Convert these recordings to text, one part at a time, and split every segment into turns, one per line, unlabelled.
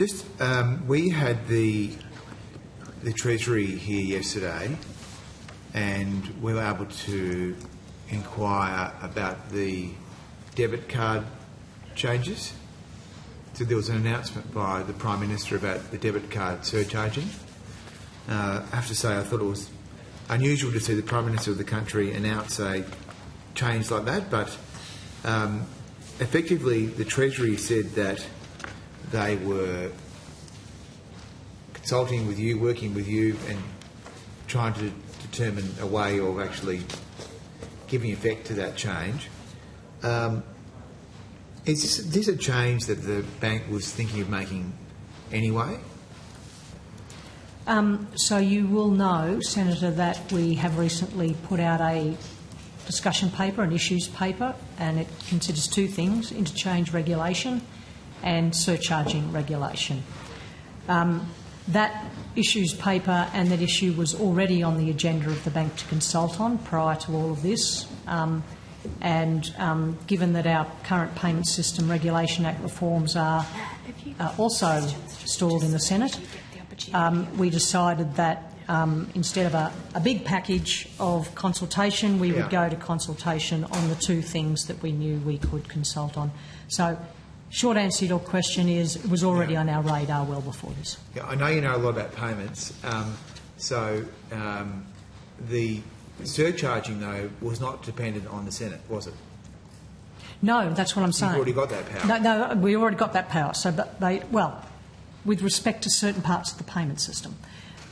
Just we had the Treasury here yesterday, and we were able to inquire about the debit card changes. So there was an announcement by the Prime Minister about the debit card surcharging. I have to say I thought it was unusual to see the Prime Minister of the country announce a change like that, but effectively the Treasury said that they were consulting with you, working with you, and trying to determine a way of actually giving effect to that change. Is this a change that the bank was thinking of making anyway?
So you will know, Senator, that we have recently put out a discussion paper, an issues paper, and it considers two things: interchange regulation and surcharging regulation. That issues paper and that issue was already on the agenda of the bank to consult on prior to all of this. Given that our current Payment System Regulation Act reforms are also stalled in the Senate, we decided that instead of a big package of consultation, we would go to consultation on the two things that we knew we could consult on. So, short answer to your question is it was already on our radar well before this.
Yeah, I know you know a lot about payments. The surcharging, though, was not dependent on the Senate, was it?
No, that's what I'm saying.
You've already got that power.
No, we already got that power. So, with respect to certain parts of the payment system.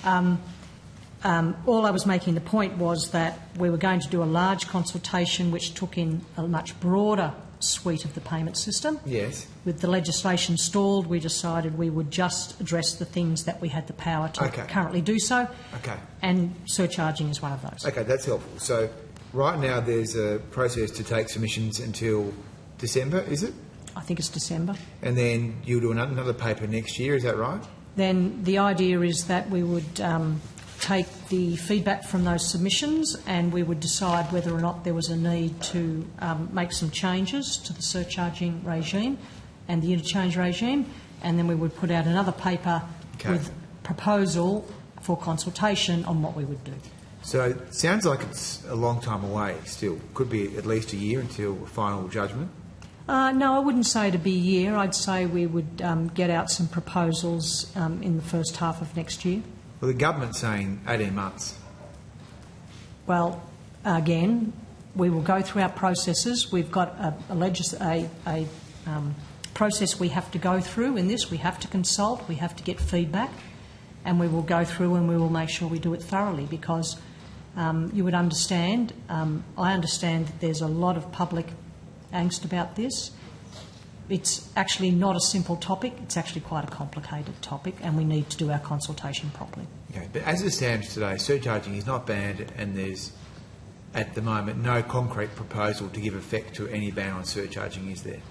All I was making the point was that we were going to do a large consultation which took in a much broader suite of the payment system.
Yes.
With the legislation stalled, we decided we would just address the things that we had the power to currently do so.
Okay.
And surcharging is one of those.
Okay, that's helpful. So right now there's a process to take submissions until December, is it?
I think it's December.
And then you'll do another paper next year, is that right?
Then the idea is that we would take the feedback from those submissions and we would decide whether or not there was a need to make some changes to the surcharging regime and the interchange regime, and then we would put out another paper with proposal for consultation on what we would do.
So it sounds like it's a long time away still. Could be at least a year until final judgment.
No, I wouldn't say it'd be a year. I'd say we would get out some proposals in the first half of next year.
Well, the government's saying 18 months.
Well, again, we will go through our processes. We've got a process we have to go through in this. We have to consult, we have to get feedback, and we will go through and we will make sure we do it thoroughly because you would understand, I understand that there's a lot of public angst about this. It's actually not a simple topic. It's actually quite a complicated topic, and we need to do our consultation properly. Okay,
but as it stands today, surcharging is not banned, and there's, at the moment, no concrete proposal to give effect to any ban on surcharging, is there?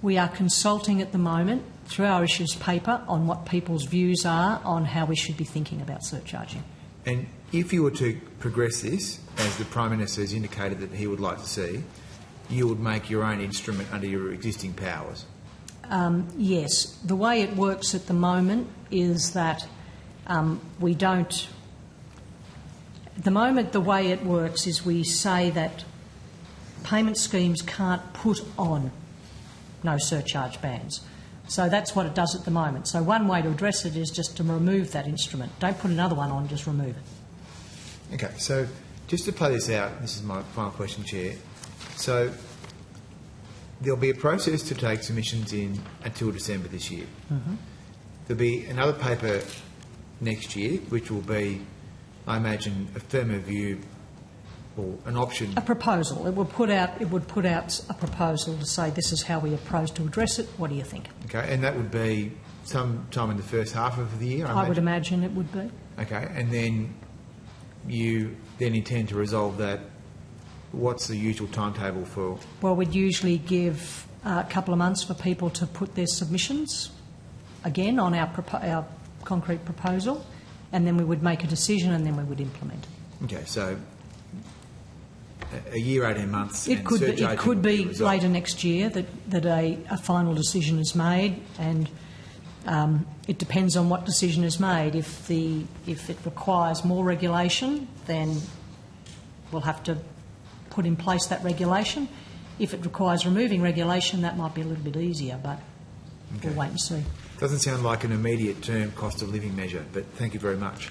We are consulting at the moment through our issues paper on what people's views are on how we should be thinking about surcharging.
And if you were to progress this, as the Prime Minister has indicated that he would like to see, you would make your own instrument under your existing powers?
Yes. The way it works at the moment is that we don't... At the moment, the way it works is we say that payment schemes can't put on no surcharge bans. So that's what it does at the moment. So one way to address it is just to remove that instrument. Don't put another one on, just remove it.
Okay, so just to play this out, this is my final question, Chair. So there'll be a process to take submissions in until December this year. There'll be another paper next year, which will be, I imagine, a firmer view or an option.
A proposal. It would put out a proposal to say this is how we approach to address it. What do you think? Okay,
and that would be sometime in the first half of the year,
I would imagine it would be.
Okay, and then you then intend to resolve that. What's the usual timetable for?
Well, we'd usually give a couple of months for people to put their submissions again on our concrete proposal, and then we would make a decision and then we would implement.
Okay, so a year, 18 months.
It could be later next year that a final decision is made, and It depends on what decision is made. If it requires more regulation, then we'll have to put in place that regulation. If it requires removing regulation, that might be a little bit easier, but we'll wait and see.
Doesn't sound like an immediate term cost of living measure, but thank you very much.